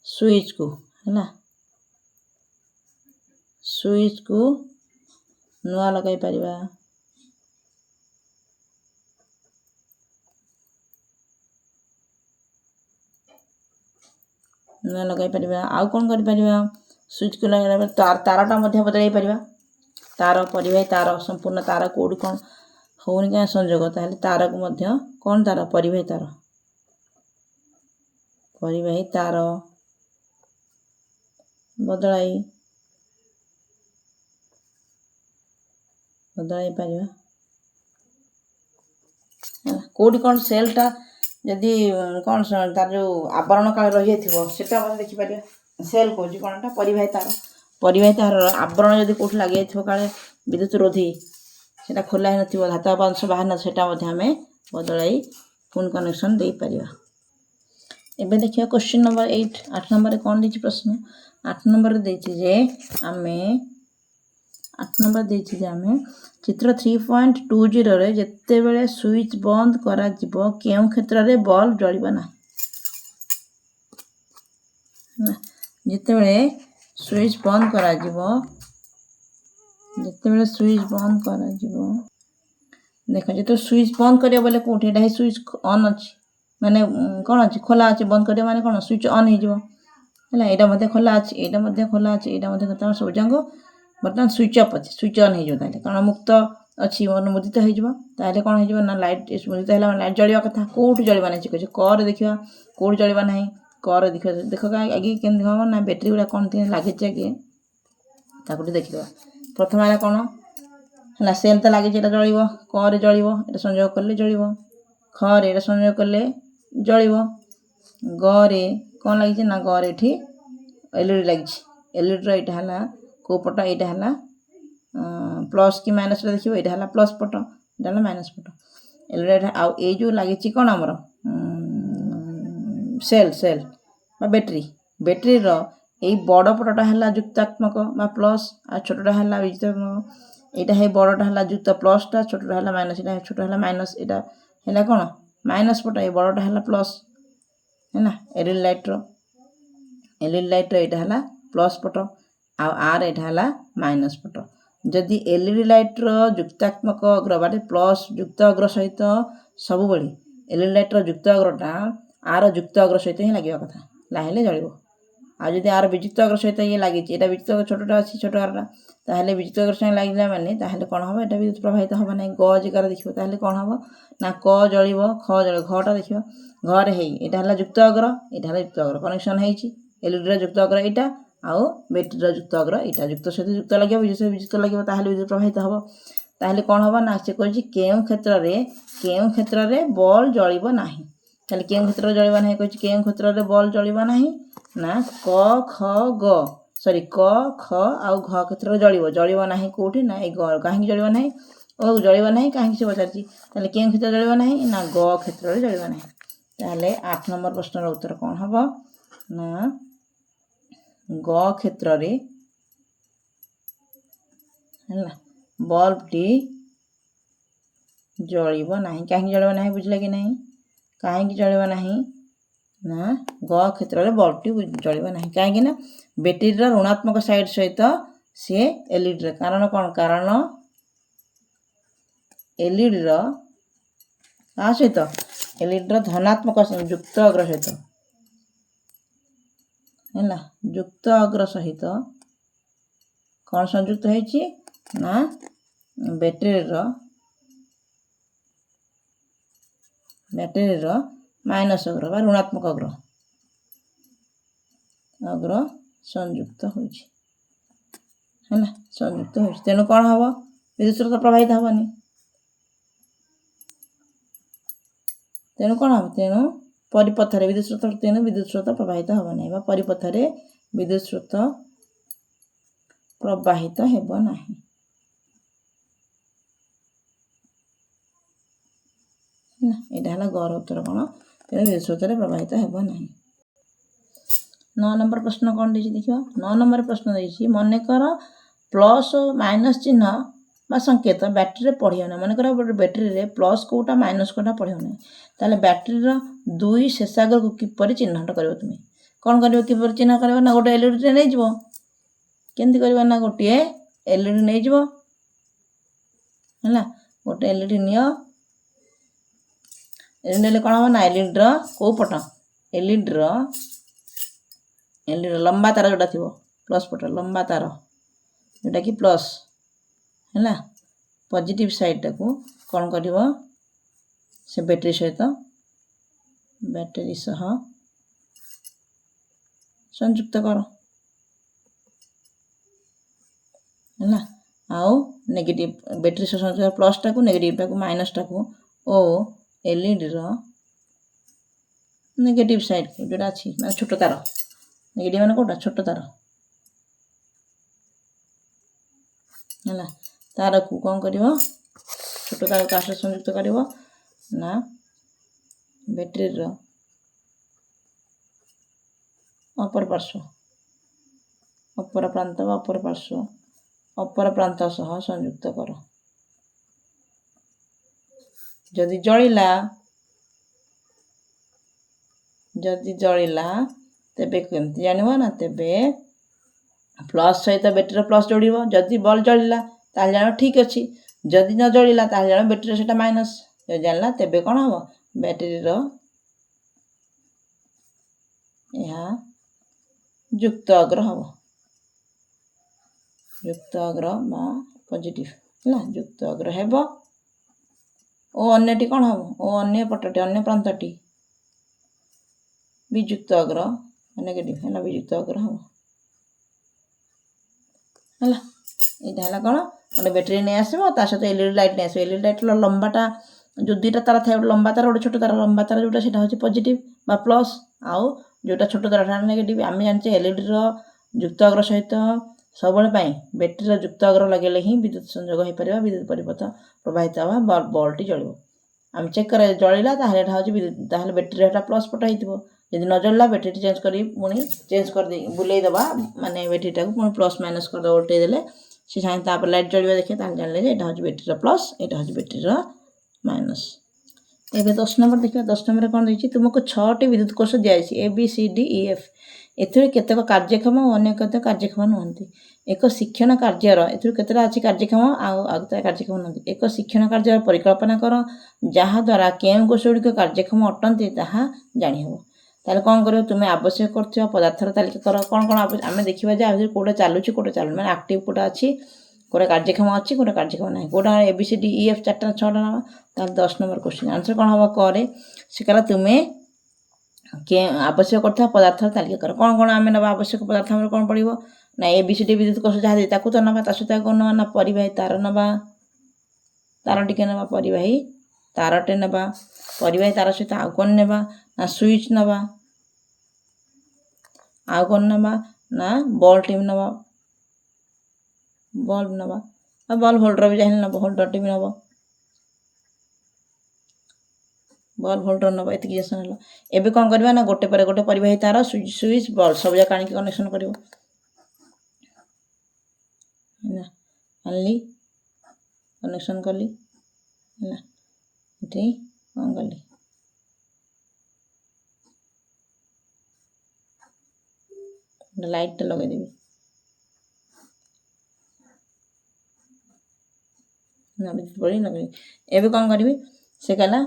स्विच को है स्विच को नुआ लगाई पारिबा नुआ लगाई पार आउ कौन कर स्विच को लगे तारटा बदल पार तार परिवाही तार संपूर्ण तार कौट कौन होनी क्या संजोग ताहले तार को कौन तार परिवाही तार बदलाई पार कौट कौन सेलटा जदि कौन तार जो आवरण काल रही जाता देखिपार सेल कौच कौन परिवाही तार आवरण जदि कौट लगे काले विद्युत रोधी से खोला ही न धातव अंश बाहर न सेटा आम बदलाई पुन कनेक्शन दे पार एबे देखिए क्वेश्चन नंबर 8 8 नंबर कौन देछि प्रश्न 8 नंबर देछि जे आमे 8 नंबर देछि जे आमे चित्र 3.20 रे जेते बेले स्विच बंद करा जिवो केउ क्षेत्र रे बल्ब जळिबो ना जेते बेले स्विच बंद करा जिवो देखो जो स्विच बंद करिया बोले कोठी एटा स्विच ऑन अछि माने कौन अच्छी खोला अच्छे बंद कर माने कौन स्विच ऑन हो यहाँ खोला अच्छे यहाँ खोला अच्छे यहाँ सब जाक बर्तमान स्विच अफ अच्छे स्विच ऑन हो कारण मुक्त अच्छी मुदित हो कौन हो ना लाइट मुदित है लाइट जलिया कथा कौट जलिबा ना कहे कर देखा कौट जलिबा ना कर देखा देख आगे केमती हम ना बैटेरी गुड़ा कौन लगे आगे ताकू देखा प्रथम है कौन है सेल तो लगे जलिब कर जलिब ये संयोग कले जलिब खरे ये संयोग कले जलिब गरे कौन लगी ना गरे ये एलईडी लगी एलईडी रहा है को पट यहाँ है प्लस कि माइनस देखिए यहाँ है प्लस पट यहाँ है माइनस पट एलईडी आउ ये जो लगी कौन आमर ସେଲ୍ ବା ବ୍ୟାଟେରୀର ଏଇ ବଡ଼ ପଟଟା ହେଲା ଯୁକ୍ତାତ୍ମକ ବା ପ୍ଲସ୍ ଆଉ ଛୋଟଟା ହେଲା ବିଯୁକ୍ତାତ୍ମକ। ଏଇଟା ହେଇ ବଡ଼ଟା ହେଲା ଯୁକ୍ତ ପ୍ଲସ୍ଟା, ଛୋଟଟା ହେଲା ମାଇନସ୍, ଏଇଟା ଛୋଟ ହେଲା ମାଇନସ୍, ଏଇଟା ହେଲା କ'ଣ ମାଇନସ୍ ପଟ, ଏଇ ବଡ଼ଟା ହେଲା ପ୍ଲସ୍ ହେଲା। ଏଲ୍ଇଡି ଲାଇଟ୍ର ଏଇଟା ହେଲା ପ୍ଲସ୍ ପଟ ଆଉ ଆର ଏଇଟା ହେଲା ମାଇନସ୍ ପଟ। ଯଦି ଏଲ୍ଇଡି ଲାଇଟ୍ର ଯୁକ୍ତାତ୍ମକ ଅଗ୍ର ବା ପ୍ଲସ୍ ଯୁକ୍ତ ଅଗ୍ର ସହିତ ସବୁବେଳେ ଏଲ୍ଇଡି ଲାଇଟ୍ର ଯୁକ୍ତ ଅଗ୍ରଟା ଆର ଯୁକ୍ତ ଅଗ୍ର ସହିତ ହିଁ ଲାଗିବା କଥା, ହେଲେ ଜଳିବ। ଆଉ ଯଦି ଆର ବିଯୁକ୍ତ ଅଗ୍ର ସହିତ ଇଏ ଲାଗିଛି, ଏଇଟା ବିଯୁକ୍ତ ଅଗ୍ର ଛୋଟଟା ଅଛି, ଛୋଟ ଆରଟା, ତାହେଲେ ବିଯୁକ୍ତ ଅଗ୍ର ସାଙ୍ଗେ ଲାଗିଲା ମାନେ ତାହେଲେ କ'ଣ ହେବ, ଏଇଟା ବିଦ୍ୟୁତ୍ ପ୍ରବାହିତ ହେବ ନାହିଁ। ଗ ଜାଗାରେ ଦେଖିବ ତାହେଲେ କ'ଣ ହେବ ନା କ ଜଳିବ, ଖ ଜଳିବ। ଘଟା ଦେଖିବ, ଘରେ ହେଇ ଏଇଟା ହେଲା ଯୁକ୍ତ ଅଗ୍ର, ଏଇଟା ହେଲା ଯୁକ୍ତ ଅଗ୍ର, କନେକ୍ସନ୍ ହେଇଛି। ଏଲ୍ଇଡିର ଯୁକ୍ତ ଅଗ୍ର ଏଇଟା ଆଉ ବ୍ୟାଟେରୀର ଯୁକ୍ତ ଅଗ୍ର ଏଇଟା, ଯୁକ୍ତ ସହିତ ଯୁକ୍ତ ଲାଗିବ, ବିଯୁକ୍ତ ସହିତ ବିଯୁକ୍ତ ଲାଗିବ, ତାହେଲେ ବିଦ୍ୟୁତ୍ ପ୍ରବାହିତ ହେବ। ତାହେଲେ କ'ଣ ହେବ ନା ସେ କହିଛି କେଉଁ କ୍ଷେତ୍ରରେ ବଲ୍ ଜଳିବ ନାହିଁ। ତାହେଲେ କେଉଁ କ୍ଷେତ୍ରରେ ଜଳିବ ନାହିଁ କହିଛି, କେଉଁ କ୍ଷେତ୍ରରେ ବଲ୍ ଜଳିବ ନାହିଁ ନା କ ଖ ଆଉ ଘ କ୍ଷେତ୍ରରେ ଜଳିବ ନାହିଁ। କେଉଁଠି ନା ଏଇ ଗ। କାହିଁକି ଜଳିବ ନାହିଁ, ଜଳିବ ନାହିଁ କାହିଁକି ସେ ପଚାରିଛି। ତାହେଲେ କେଉଁ କ୍ଷେତ୍ରରେ ଜଳିବ ନାହିଁ ନା ଗ କ୍ଷେତ୍ରରେ ଜଳିବ ନାହିଁ। ତାହେଲେ 8 ନମ୍ବର ପ୍ରଶ୍ନର ଉତ୍ତର କ'ଣ ହେବ ନା ଗ କ୍ଷେତ୍ରରେ ହେଲା ବଲ୍ବଟି ଜଳିବ ନାହିଁ। କାହିଁକି ଜଳିବ ନାହିଁ ବୁଝିଲେ କି ନାହିଁ? କାହିଁକି ଜଳିବ ନାହିଁ ନା ଗ କ୍ଷେତ୍ରରେ ବଲ୍ବଟି ଜଳିବ ନାହିଁ। କାହିଁକି ନା ବ୍ୟାଟେରୀର ଋଣାତ୍ମକ ସାଇଡ୍ ସହିତ ସିଏ ଏଲ୍ଇଡିର, କାରଣ କ'ଣ, କାରଣ ଏଲ୍ଇଡିର କାହା ସହିତ, ଏଲ୍ଇଡିର ଧନାତ୍ମକ ଯୁକ୍ତ ଅଗ୍ର ସହିତ ହେଲା, ଯୁକ୍ତ ଅଗ୍ର ସହିତ କ'ଣ ସଂଯୁକ୍ତ ହେଇଛି ନା ବ୍ୟାଟେରୀର ମାଇନସ୍ ଅଗ୍ର ବା ଋଣାତ୍ମକ ଅଗ୍ର ସଂଯୁକ୍ତ ହୋଇଛି ହେଲା, ସଂଯୁକ୍ତ ହୋଇଛି। ତେଣୁ କ'ଣ ହେବ, ବିଦ୍ୟୁତ୍ ସ୍ରୋତ ପ୍ରବାହିତ ହେବନି। ତେଣୁ କ'ଣ ହେବ, ତେଣୁ ପରିପଥରେ ବିଦ୍ୟୁତ୍ ସ୍ରୋତ ପ୍ରବାହିତ ହେବ ନାହିଁ ବା ପରିପଥରେ ବିଦ୍ୟୁତ୍ ସ୍ରୋତ ପ୍ରବାହିତ ହେବ ନାହିଁ। ଏଇଟା ହେଲା ଗର ଉତ୍ତର କ'ଣ, ତେଣୁ ବିଦ୍ୟୁତ୍ ସ୍ରୋତରେ ପ୍ରବାହିତ ହେବ ନାହିଁ। 9 ନମ୍ବର ପ୍ରଶ୍ନ କ'ଣ ଦେଇଛି ଦେଖିବା। 9 ନମ୍ବର ପ୍ରଶ୍ନ ଦେଇଛି, ମନେକର ପ୍ଲସ୍ ଓ ମାଇନସ୍ ଚିହ୍ନ ବା ସଂକେତ ବ୍ୟାଟେରୀରେ ପଢ଼ି ହେଉନାହିଁ। ମନେକର ବ୍ୟାଟେରୀରେ ପ୍ଲସ୍ କେଉଁଟା ମାଇନସ୍ କେଉଁଟା ପଢ଼ି ହେଉନାହିଁ। ତାହେଲେ ବ୍ୟାଟେରୀର ଦୁଇ ଶେଷାଗ୍ରକୁ କିପରି ଚିହ୍ନଟ କରିବ ତୁମେ? କ'ଣ କରିବ, କିପରି ଚିହ୍ନ କରିବ ନା ଗୋଟେ ଏଲ୍ଇଡିରେ ନେଇଯିବ। କେମିତି କରିବ ନା ଗୋଟିଏ ଏଲ୍ଇଡି ନେଇଯିବ ହେଲା, ଗୋଟେ ଏଲ୍ଇଡି ନିଅ। ଏଲ୍ଇଡି ନେଲେ କ'ଣ ହେବ ନା ଏଲ୍ଇଡିର କେଉଁ ପଟ, ଏଲ୍ଇଡିର ଲମ୍ବା ତାର ଯେଉଁଟା ଥିବ ପ୍ଲସ୍ ପଟ, ଲମ୍ବା ତାର ଯେଉଁଟାକି ପ୍ଲସ୍ ହେଲା, ପଜିଟିଭ୍ ସାଇଡ଼୍ଟାକୁ କ'ଣ କରିବ, ସେ ବ୍ୟାଟେରୀ ସହ ସଂଯୁକ୍ତ କର ହେଲା। ଆଉ ନେଗେଟିଭ୍ ବ୍ୟାଟେରୀ ସହ ସଂଯୁକ୍ତ ପ୍ଲସ୍ଟାକୁ, ନେଗେଟିଭ୍ଟାକୁ, ମାଇନସ୍ଟାକୁ ଓ ଏଲ୍ଇଡିର ନେଗେଟିଭ୍ ସାଇଡ଼୍କୁ ଯେଉଁଟା ଅଛି ମାନେ ଛୋଟ ତାର, ନେଗେଟିଭ୍ ମାନେ କେଉଁଟା, ଛୋଟ ତାର ହେଲା, ତାରକୁ କ'ଣ କରିବ, ଛୋଟ ତାର କାହା ସହିତ ସଂଯୁକ୍ତ କରିବ ନା ବ୍ୟାଟେରୀର ଅପର ପ୍ରାନ୍ତ ସହ ସଂଯୁକ୍ତ କର। ଯଦି ଜଳିଲା ତେବେ କେମିତି ଜାଣିବ ନା, ତେବେ ପ୍ଲସ୍ ସହିତ ବ୍ୟାଟେରୀର ପ୍ଲସ୍ ଯୋଡ଼ିବ। ଯଦି ବଲ୍ ଜଳିଲା ତାହେଲେ ଜାଣିବ ଠିକ୍ ଅଛି, ଯଦି ନ ଜଳିଲା ତାହେଲେ ଜାଣିବ ବ୍ୟାଟେରୀର ସେଇଟା ମାଇନସ୍। ଯଦି ଜାଣିଲା ତେବେ କ'ଣ ହେବ, ବ୍ୟାଟେରୀର ଏହା ଯୁକ୍ତ ଅଗ୍ର ହେବ, ଯୁକ୍ତ ଅଗ୍ର ବା ପଜିଟିଭ୍ ହେଲା, ଯୁକ୍ତ ଅଗ୍ର ହେବ। ଓ ଅନ୍ୟଟି କ'ଣ ହେବ, ଓ ଅନ୍ୟ ପ୍ରାନ୍ତଟି ବିଯୁକ୍ତ ଅଗ୍ର ନେଗେଟିଭ୍ ହେଲା, ବିଯୁକ୍ତ ଅଗ୍ର ହେବ ହେଲା। ଏଇଟା ହେଲା କ'ଣ, ଗୋଟେ ବ୍ୟାଟେରୀ ନେଇ ଆସିବ, ତା ସହିତ ଏଲ୍ଇଡି ଲାଇଟ୍ ନେଇ ଆସିବ। ଏଲ୍ଇଡି ଲାଇଟ୍ର ଲମ୍ବାଟା ଯେଉଁ ଦୁଇଟା ତାର ଥାଏ, ଗୋଟେ ଲମ୍ବା ତାର ଗୋଟେ ଛୋଟ ତାର, ଲମ୍ବା ତାର ଯେଉଁଟା ସେଇଟା ହେଉଛି ପଜିଟିଭ୍ ବା ପ୍ଲସ୍, ଆଉ ଯେଉଁଟା ଛୋଟ ତାରଟା ନେଗେଟିଭ୍। ଆମେ ଜାଣିଛେ ଏଲ୍ଇଡିର ଯୁକ୍ତ ଅଗ୍ର ସହିତ ସବୁବେଳେ ପାଇଁ ବ୍ୟାଟେରୀର ଯୁକ୍ତ ଅଗ୍ର ଲଗାଇଲେ ହିଁ ବିଦ୍ୟୁତ୍ ସଂଯୋଗ ହୋଇପାରିବ, ବିଦ୍ୟୁତ୍ ପରିପଥ ପ୍ରବାହିତ ହେବା ବଲ୍ବଟି ଜଳିବ। ଆମେ ଚେକ୍ କରିବା ଜଳିଲା ତାହେଲେ ଏଇଟା ହେଉଛି ବିଦ୍ୟୁତ୍, ତାହେଲେ ବ୍ୟାଟେରୀର ଏଇଟା ପ୍ଲସ୍ ପଟ ହେଇଥିବ, ଯଦି ନ ଜଳିଲା ବ୍ୟାଟେରୀ ଚେଞ୍ଜ କରି ପୁଣି ଚେଞ୍ଜ କରିଦେଇ ବୁଲେଇ ଦେବା ମାନେ ବ୍ୟାଟେରୀଟାକୁ ପୁଣି ପ୍ଲସ୍ ମାଇନସ୍ କରିଦେବା ଉଲ୍ଟେଇ ଦେଲେ ସେ ସାଙ୍ଗେ ତାପରେ ଲାଇଟ୍ ଜଳିବା ଦେଖିବା ତାହେଲେ ଜାଣିଲେ ଯେ ଏଇଟା ହେଉଛି ବ୍ୟାଟେରୀର ପ୍ଲସ୍ ଏଇଟା ହେଉଛି ବ୍ୟାଟେରୀର ମାଇନସ୍। ଏବେ 10 ନମ୍ବର ଦେଖିବା। 10 ନମ୍ବରରେ କ'ଣ ଦେଇଛି? ତୁମକୁ 6ଟି ବିଦ୍ୟୁତ କୋଷ ଦିଆଯାଇଛି ABCDEF। ଏଥିରୁ କେତେକ କାର୍ଯ୍ୟକ୍ଷମ ଓ ଅନ୍ୟ କେତେକ କାର୍ଯ୍ୟକ୍ଷମ ନୁହନ୍ତି। ଏକ ଶିକ୍ଷଣ କାର୍ଯ୍ୟର ଏଥିରୁ କେତେଟା ଅଛି କାର୍ଯ୍ୟକ୍ଷମ ଆଉ କେତେଟା କାର୍ଯ୍ୟକ୍ଷମ ନୁହନ୍ତି। ଏକ ଶିକ୍ଷଣ କାର୍ଯ୍ୟର ପରିକଳ୍ପନା କର ଯାହାଦ୍ୱାରା କେଉଁ କୋଷ ଗୁଡ଼ିକ କାର୍ଯ୍ୟକ୍ଷମ ଅଟନ୍ତି ତାହା ଜାଣିହେବ। ତାହେଲେ କ'ଣ କରିବ? ତୁମେ ଆବଶ୍ୟକ କରୁଥିବା ପଦାର୍ଥର ତାଲିକା କର। କ'ଣ କ'ଣ ଆମେ ଦେଖିବା ଯେ ଆହୁରି କେଉଁଟା ଚାଲୁଛି କେଉଁଟା ଚାଲୁନି, ମାନେ ଆକ୍ଟିଭ କେଉଁଟା ଅଛି, କେଉଁଟା କାର୍ଯ୍ୟକ୍ଷମ ଅଛି, କେଉଁଟା କାର୍ଯ୍ୟକ୍ଷମ ନାହିଁ, କେଉଁଟା ABCDEF 4ଟା 6ଟା ନେବା। ତାହେଲେ 10 ନମ୍ବର କ୍ୱେଶ୍ଚିନ୍ ଆନ୍ସର୍ କ'ଣ ହେବ? କରେ ସେ କହିଲା ତୁମେ ଆବଶ୍ୟକ କରୁଥିବା ପଦାର୍ଥର ତାଲିକା କର। କ'ଣ କ'ଣ ଆମେ ନେବା? ଆବଶ୍ୟକ ପଦାର୍ଥ ଆମର କ'ଣ ପଡ଼ିବ ନା ABCD ବିଦ୍ୟୁତ କୋଷ ଯାହା ଦେଇ ତାକୁ ତ ନେବା, ତା ସହିତ କ'ଣ ନେବା ନା ପରିବାହୀ ତାର ନେବା, ତାର ଟିକେ ନେବା, ପରିବାହୀ ତାରଟେ ନେବା, ପରିବାହୀ ତାର ସହିତ ଆଉ କ'ଣ ନେବା ନା ସୁଇଚ୍ ନେବା, ଆଉ କ'ଣ ନେବା ନା ବଲ୍ ଟିମ୍ ନେବା, ବଲ୍ବ ନେବା, ଆଉ ବଲ୍ବ ହୋଲ୍ଡର ବି ଚାହିଁଲେ ନେବ, ହୋଲ୍ଡରଟି ବି ନେବ, ବଲ୍ବ ହୋଲ୍ଡର ନେବ। ଏତିକି ଜିନିଷ ନେଲ। ଏବେ କ'ଣ କରିବା ନା ଗୋଟେ ପରେ ଗୋଟେ ପରିବାହୀ ତାର ସୁଇଚ୍ ବଲ୍ବ ସବୁ ଯାକ ଆଣିକି କନେକ୍ସନ୍ କରିବ। ହେଲା ଆଣିଲି କନେକ୍ସନ୍ କଲି, ହେଲା ଏଠି କ'ଣ କଲି ଲାଇଟ୍ଟା ଲଗେଇଦେବି, ଲଗେଇବି। ଏବେ କ'ଣ କରିବି? ସେ କହିଲା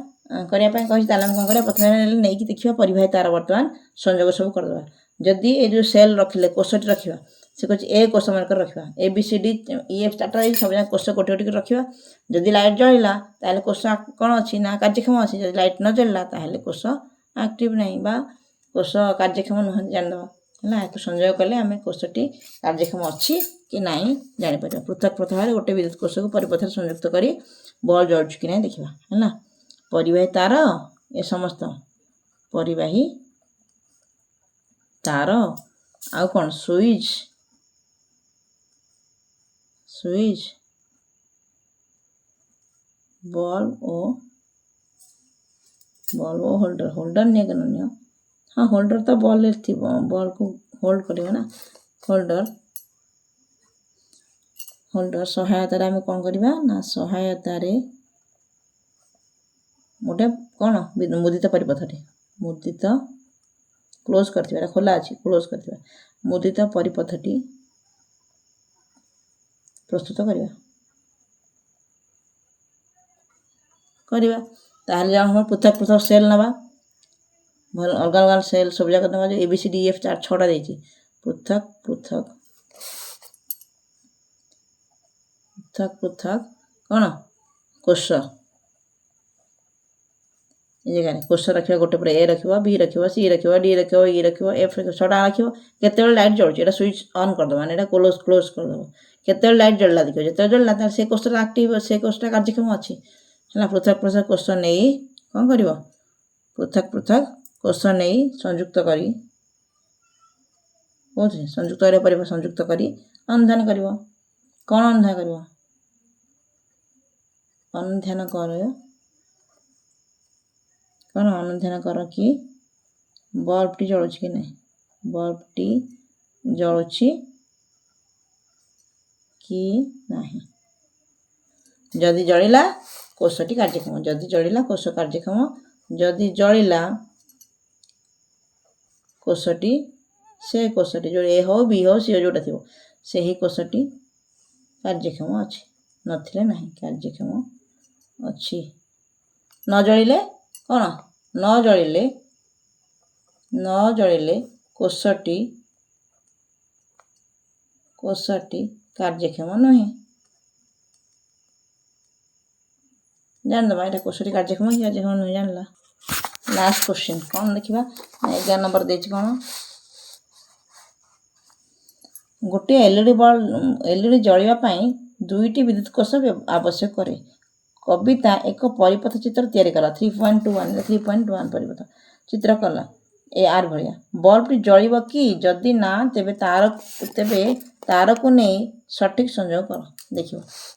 କରିବା ପାଇଁ କହିଛି, ତାହେଲେ ଆମେ କ'ଣ କରିବା? ପ୍ରଥମେ ନେଇକି ଦେଖିବା ପରିବାହୀ ତାର ବର୍ତ୍ତମାନ ସଂଯୋଗ ସବୁ କରିଦେବା। ଯଦି ଏ ଯେଉଁ ସେଲ୍ ରଖିଲେ କୋଷଟି ରଖିବା, ସେ କହୁଛି ଏ କୋଷ ମାନଙ୍କର ରଖିବା ABCDEF 4ଟା ସବୁ ଯାକ କୋଷ ଗୋଟେ ଗୋଟେ ରଖିବା। ଯଦି ଲାଇଟ୍ ଜଳିଲା ତାହେଲେ କୋଷ କ'ଣ ଅଛି ନା କାର୍ଯ୍ୟକ୍ଷମ ଅଛି, ଯଦି ଲାଇଟ୍ ନ ଜଳିଲା ତାହେଲେ କୋଷ ଆକ୍ଟିଭ ନାହିଁ ବା କୋଷ କାର୍ଯ୍ୟକ୍ଷମ ନୁହନ୍ତି ଜାଣିଦେବା। ହେଲା ଏହାକୁ ସଂଯୋଗ କଲେ ଆମେ କୋଷଟି କାର୍ଯ୍ୟକ୍ଷମ ଅଛି କି ନାହିଁ ଜାଣିପାରିବା। ପୃଥକ ପୃଥକ ଭାବରେ ଗୋଟେ ବିଦ୍ୟୁତ କୋଷକୁ ପରିପଥରେ ସଂଯୁକ୍ତ କରି ବଲ୍ ଜଳୁଛି କି ନାହିଁ ଦେଖିବା। ହେଲା ପରିବାହୀ ତାର ଏ ସମସ୍ତ ପରିବାହୀ ତାର ଆଉ କ'ଣ ସୁଇଚ୍ ବଲ୍ବ ଓ ହୋଲ୍ଡର ନିଏ କି ନ ନିଅ? ହଁ ହୋଲ୍ଡର ତ ବଲ୍ରେ ଥିବ, ବଲ୍କୁ ହୋଲ୍ଡ କରିବ ନା। ହୋଲ୍ଡର ସହାୟତାରେ ଆମେ କ'ଣ କରିବା ନା ସହାୟତାରେ ଗୋଟେ କ'ଣ ମୁଦିତ ପରିପଥରେ କ୍ଲୋଜ୍ କରିଥିବା, ଏଇଟା ଖୋଲା ଅଛି, କ୍ଲୋଜ୍ କରିଥିବା ମୁଦିତ ପରିପଥଟି ପ୍ରସ୍ତୁତ କରିବା। ତାହେଲେ ଆମର ପୃଥକ ପୃଥକ ସେଲ୍ ନେବା, ଅଲଗା ଅଲଗା ସେଲ୍ ସବୁ ଯାକ ନେବା। ଯେ ABCDEF 6ଟା ଦେଇଛି, ପୃଥକ ପୃଥକ କ'ଣ କୋଷ, ଏ ଜାଗାରେ କୋଷ ରଖିବା। ଗୋଟେ ପରେ A ରଖିବ, B ରଖିବ, C ରଖିବ, D ରଖିବ, E ରଖିବ, F ରଖିବ, 6ଟା ରଖିବ। କେତେବେଳେ ଲାଇଟ୍ ଜଳୁଛି ଏଇଟା ସୁଇଚ୍ ଅନ୍ କରିଦେବା, ମାନେ ଏଇଟା କ୍ଲୋଜ୍ କରିଦେବ। କେତେବେଳେ ଲାଇଟ୍ ଜଳିଲା ଦେଖିବ, ଯେତେବେଳେ ଜଳିଲା ତାହେଲେ ସେ କୋଷଟା ଆକ୍ଟିଭ, ସେ କୋଷଟା କାର୍ଯ୍ୟକ୍ଷମ ଅଛି। ହେଲା ପୃଥକ ପୃଥକ କୋଷ ନେଇ କ'ଣ କରିବ? ପୃଥକ ପୃଥକ କୋଷ ନେଇ ସଂଯୁକ୍ତ କରି ସଂଯୁକ୍ତ କରିବାକୁ ପଡ଼ିବ। ସଂଯୁକ୍ତ କରି ଅନୁଧ୍ୟାନ କରିବ। କ'ଣ ଅନୁଧ୍ୟାନ କରିବ? ଅନୁଧ୍ୟାନ କର କି ବଲ୍ବଟି ଜଳୁଛି କି ନାହିଁ, ବଲ୍ବଟି ଜଳୁଛି କି ନାହିଁ। ଯଦି ଜଳିଲା କୋଷଟି କାର୍ଯ୍ୟକ୍ଷମ, ଯଦି ଜଳିଲା କୋଷ କାର୍ଯ୍ୟକ୍ଷମ, ଯଦି ଜଳିଲା କୋଷଟି ସେ କୋଷଟି ଯେଉଁ A ହଉ B ହଉ C ଯେଉଁଟା ଥିବ ସେହି କୋଷଟି କାର୍ଯ୍ୟକ୍ଷମ ଅଛି, ନଥିଲେ ନାହିଁ କାର୍ଯ୍ୟକ୍ଷମ ଅଛି। ନ ଜଳିଲେ କ'ଣ? ନ ଜଳିଲେ କୋଷଟି କାର୍ଯ୍ୟକ୍ଷମ ନୁହେଁ। ଜାଣିଦେବା ଏଇଟା କୋଷଟି କାର୍ଯ୍ୟକ୍ଷମ କି କାର୍ଯ୍ୟକ୍ଷମ ନୁହେଁ ଜାଣିଲା। ଲାଷ୍ଟ କ୍ୱେଶ୍ଚିନ୍ କ'ଣ ଦେଖିବା? 11 ନମ୍ବର ଦେଇଛି କ'ଣ? ଗୋଟିଏ LED ଜଳିବା ପାଇଁ 2ଟି ବିଦ୍ୟୁତ କୋଷ ଆବଶ୍ୟକ କରେ। କବିତା ଏକ ପରିପଥ ଚିତ୍ର ତିଆରି କଲା 3.1 ପରିପଥ ଚିତ୍ର କଲା ଆର ଭଳିଆ। ବଲ୍ବଟି ଜଳିବ କି? ଯଦି ନା ତେବେ ତାରକୁ ନେଇ ସଠିକ୍ ସଂଯୋଗ କର।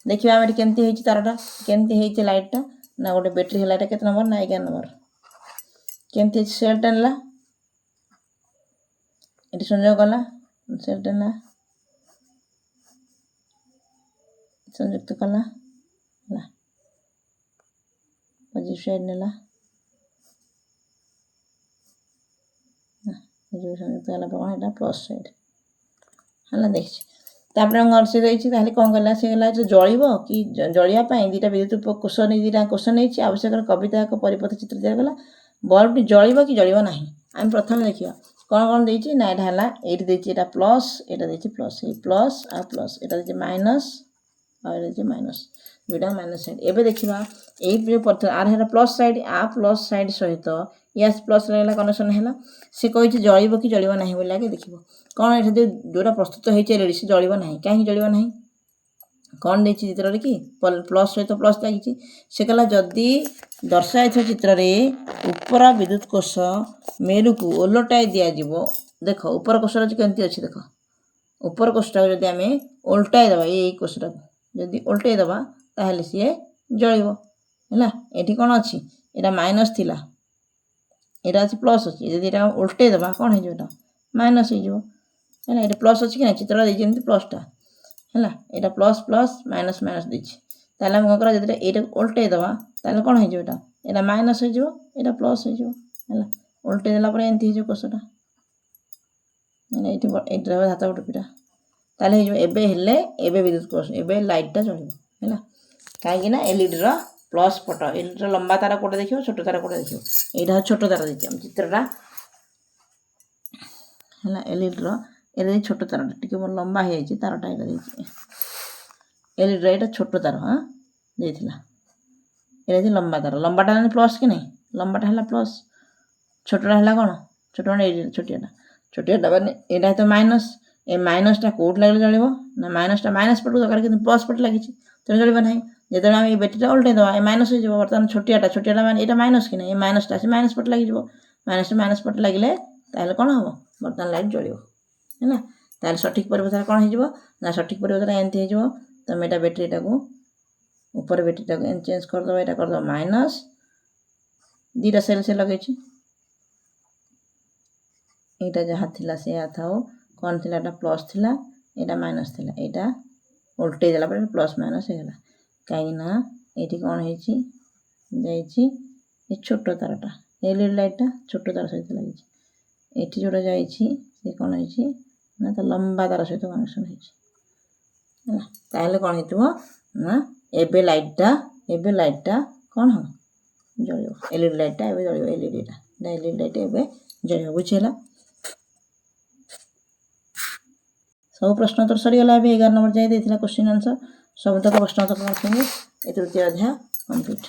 ଦେଖିବା ଆମେ ଏଠି କେମିତି ହେଇଛି ତାରଟା, କେମିତି ହେଇଛି ଲାଇଟ୍ଟା ନା ଗୋଟେ ବ୍ୟାଟେରୀ ହେଲା। ଏଇଟା କେତେ ନମ୍ବର ନା 11 ନମ୍ବର। କେମିତି ହେଇଛି? ସେଲ୍ଟା ନେଲା ଏଠି ସଂଯୋଗ କଲା ସେଟା ନା ସଂଯୁକ୍ତ କଲା ହେଲା ପଜିଟିଭ ସାଇଡ୍ ନେଲା ସଂଯୁକ୍ତ ହେଲା କ'ଣ ଏଇଟା ପ୍ଲସ୍ ସାଇଡ୍ ହେଲା ଦେଖିଛି। ତାପରେ ସେ ଦେଇଛି ତାହେଲେ କ'ଣ କଲା ସେ ହେଲା ଯେ ଜଳିବ କି ଜଳିବା ପାଇଁ ଦୁଇଟା ବିଦ୍ୟୁତ କୋଷ ନେଇ ଦୁଇଟା କୋଷ ନେଇଛି ଆବଶ୍ୟକ କବିତା ଏକ ପରିପଥ ଚିତ୍ର ଦିଆଗଲା। ବଲ୍ବଟି ଜଳିବ କି ଜଳିବ ନାହିଁ ଆମେ ପ୍ରଥମେ ଦେଖିବା କ'ଣ ଦେଇଛି ନା ଏଇଟା ହେଲା ଏଇଠି ଦେଇଛି ଏଇଟା ପ୍ଲସ୍ ଏଇଟା ଦେଇଛି ପ୍ଲସ୍ ଏଇ ପ୍ଲସ୍ ଆଉ ପ୍ଲସ୍ ଏଇଟା ଦେଇଛି ମାଇନସ୍ ଆଉ ଏଇଟା ଦେଇଛି ମାଇନସ୍ ଦୁଇଟା ମାଇନସ୍ ସାଇଡ୍। ଏବେ ଦେଖିବା ଏଇ ଯେଉଁ ଆର ହେଲା ପ୍ଲସ୍ ସାଇଡ୍ ଆ ପ୍ଲସ୍ ସାଇଡ୍ ସହିତ ୟାସ୍ ପ୍ଲସ୍ ରହିଲା କନେକ୍ସନ୍ ହେଲା ସେ କହିଛି ଜଳିବ କି ଜଳିବ ନାହିଁ ବୋଲି ଆଗେ ଦେଖିବ କ'ଣ ଏଠି ଯେଉଁଟା ପ୍ରସ୍ତୁତ ହେଇଛି ଏଲଇଡି ସେ ଜଳିବ ନାହିଁ କାହିଁକି ଜଳିବ ନାହିଁ କ'ଣ ଦେଇଛି ଚିତ୍ରରେ କି ପ୍ଲସ୍ ସହିତ ପ୍ଲସ୍ ଲାଗିଛି ସେ କହିଲା ଯଦି ଦର୍ଶାଯାଇଥିବା ଚିତ୍ରରେ ଉପର ବିଦ୍ୟୁତ କୋଷ ମେରୁକୁ ଓଲଟାଇ ଦିଆଯିବ ଦେଖ ଉପର କୋଷଟା କେମିତି ଅଛି ଦେଖ ଉପର କୋଷଟାକୁ ଯଦି ଆମେ ଓଲଟାଇ ଦେବା ଏଇ କୋଷଟାକୁ ଯଦି ଓଲଟାଇ ଦେବା ତାହେଲେ ସିଏ ଜଳିବ ହେଲା। ଏଠି କ'ଣ ଅଛି ଏଇଟା ମାଇନସ୍ ଥିଲା ଏଇଟା ଅଛି ପ୍ଲସ୍ ଅଛି ଯଦି ଏଇଟା ଓଲଟାଇ ଦେବା କ'ଣ ହେଇଯିବ ଏଇଟା ମାଇନସ୍ ହେଇଯିବ ହେଲା। ଏଇଟା ପ୍ଲସ୍ ଅଛି କି ନାହିଁ ଚିତ୍ରଟା ଦେଇଛି ଏମିତି ପ୍ଲସ୍ଟା ହେଲା ଏଇଟା ପ୍ଲସ୍ ପ୍ଲସ୍ ମାଇନସ୍ ମାଇନସ୍ ଦେଇଛି ତାହେଲେ ଆମେ କ'ଣ କରିବା ଯଦି ଏଇଟାକୁ ଓଲଟାଇ ଦେବା ତାହେଲେ କ'ଣ ହେଇଯିବ ଏଇଟା ମାଇନସ୍ ହେଇଯିବ ଏଇଟା ପ୍ଲସ୍ ହେଇଯିବ ହେଲା। ଓଲଟାଇ ଦେଲା ପରେ ଏମିତି ହେଇଯିବ କୋଷଟା ଏଇଠି ଏଇଟା ରହିବ ଧାତବ ଟୋପିଟା ତାହେଲେ ହେଇଯିବ ଏବେ ହେଲେ ଏବେ ବିଦ୍ୟୁତ କୋଷ ଏବେ ଲାଇଟ୍ଟା ଜଳିବ ହେଲା କାହିଁକି ନା ଏଲଇଡିର ପ୍ଲସ୍ ପଟ ଏଲଇଡିର ଲମ୍ବା ତାର କୋଉଟା ଦେଖିବ ଛୋଟ ତାର କୋଉଟା ଦେଖିବ ଏଇଟା ଛୋଟ ତାର ଦେଇଛି ଆମ ଚିତ୍ରଟା ହେଲା ଏଲଇଡିର ଏଇଟା ଦେଇଛି ଛୋଟ ତାରଟା ଟିକେ ମୋର ଲମ୍ବା ହେଇଯାଇଛି ତାରଟା ଏଇଟା ଦେଇଛି ଏଲଇଡିର ଏଇଟା ଛୋଟ ତାର ଦେଇଥିଲା ଏଇଟା ଦେଇଛି ଲମ୍ବା ତାର ଲମ୍ବାଟା ମାନେ ପ୍ଲସ୍ କି ନାହିଁ ଲମ୍ବାଟା ହେଲା ପ୍ଲସ୍ ଛୋଟଟା ହେଲା କ'ଣ ଛୋଟ ମାନେ ଏଇଟା ଛୋଟିଆଟା ମାନେ ଏଇଟା ତ ମାଇନସ୍ ଏ ମାଇନସ୍ଟା କେଉଁଠି ଲାଗିଲେ ଜଳିବ ନା ମାଇନସ୍ଟା ମାଇନସ୍ ପଟକୁ ଦରକାର କିନ୍ତୁ ପ୍ଲସ୍ ପଟେ ଲାଗିଛି ତେଣୁ ଜଳିବ ନାହିଁ। ଯେତେବେଳେ ଆମେ ଏଇ ବ୍ୟାଟେରୀଟା ଓଲଟାଇ ଦେବା ଏ ମାଇନସ୍ ହେଇଯିବ ବର୍ତ୍ତମାନ ଛୋଟିଆଟା ମାନେ ଏଇଟା ମାଇନସ୍ କି ନାହିଁ ଏ ମାଇନସ୍ଟା ଅଛି ମାଇନସ୍ ପଟେ ଲାଗିଯିବ ମାଇନସ୍ ପଟେ ଲାଗିଲେ ତାହେଲେ କ'ଣ ହେବ ବର୍ତ୍ତମାନ ଲାଇଟ୍ ଜଳିବ ହେଲା। ତାହେଲେ ସଠିକ୍ ପରିବର୍ତ୍ତନ କ'ଣ ହେଇଯିବ ନା ସଠିକ୍ ପରିବର୍ତ୍ତନ ଏମିତି ହେଇଯିବ ତୁମେ ଏଇଟା ବ୍ୟାଟେରୀଟାକୁ ଉପରେ ବ୍ୟାଟେରୀଟାକୁ ଚେଞ୍ଜ କରିଦେବ ଏଇଟା କରିଦେବ ମାଇନସ୍ ଦୁଇଟା ସେଲ୍ ସେ ଲଗେଇଛି এইটা ଯାହା ଥିଲା ସେଇଆ ଥାଉ କ'ଣ ଥିଲା ଏଇଟା ପ୍ଲସ୍ ଥିଲା ଏଇଟା ମାଇନସ୍ ଥିଲା ଏଇଟା ଓଲଟେଇ ଦେଲା ପରେ ପ୍ଲସ୍ ମାଇନସ୍ ହେଇଗଲା କାହିଁକିନା ଏଇଠି କ'ଣ ହେଇଛି ଯାଇଛି ଏ ଛୋଟ ତାରଟା ଏଲଇଡି ଲାଇଟ୍ଟା ଛୋଟ ତାର ସହିତ ଲାଗିଛି ଏଠି ଯେଉଁଟା ଯାଇଛି ସେ କ'ଣ ହେଇଛି ନା ତା ଲମ୍ବା ତାର ସହିତ କନେକ୍ସନ୍ ହେଇଛି ହେଲା। ତାହେଲେ କ'ଣ ହେଇଥିବ ନା ଏବେ ଲାଇଟ୍ଟା କ'ଣ ହେବ ଜଳିବ ଏଲଇଡି ଲାଇଟ୍ଟା ଏବେ ଜଳିବ ଏଲଇଡି ଲାଇଟ୍ ଏବେ ଜଳିବ ବୁଝିହେଲା। ସବୁ ପ୍ରଶ୍ନ ଉତ୍ତର ସରିଗଲା ଏବେ 11 ନମ୍ବର ଯାଏ ଦେଇଥିଲା କ୍ୱେଶ୍ଚିନ୍ ଆନ୍ସର୍ ସବୁତକ ପ୍ରଶ୍ନ ଉତ୍ତର କରିଛନ୍ତି ଏ ତୃତୀୟ ଅଧ୍ୟାୟ କମ୍ପ୍ଲିଟ୍।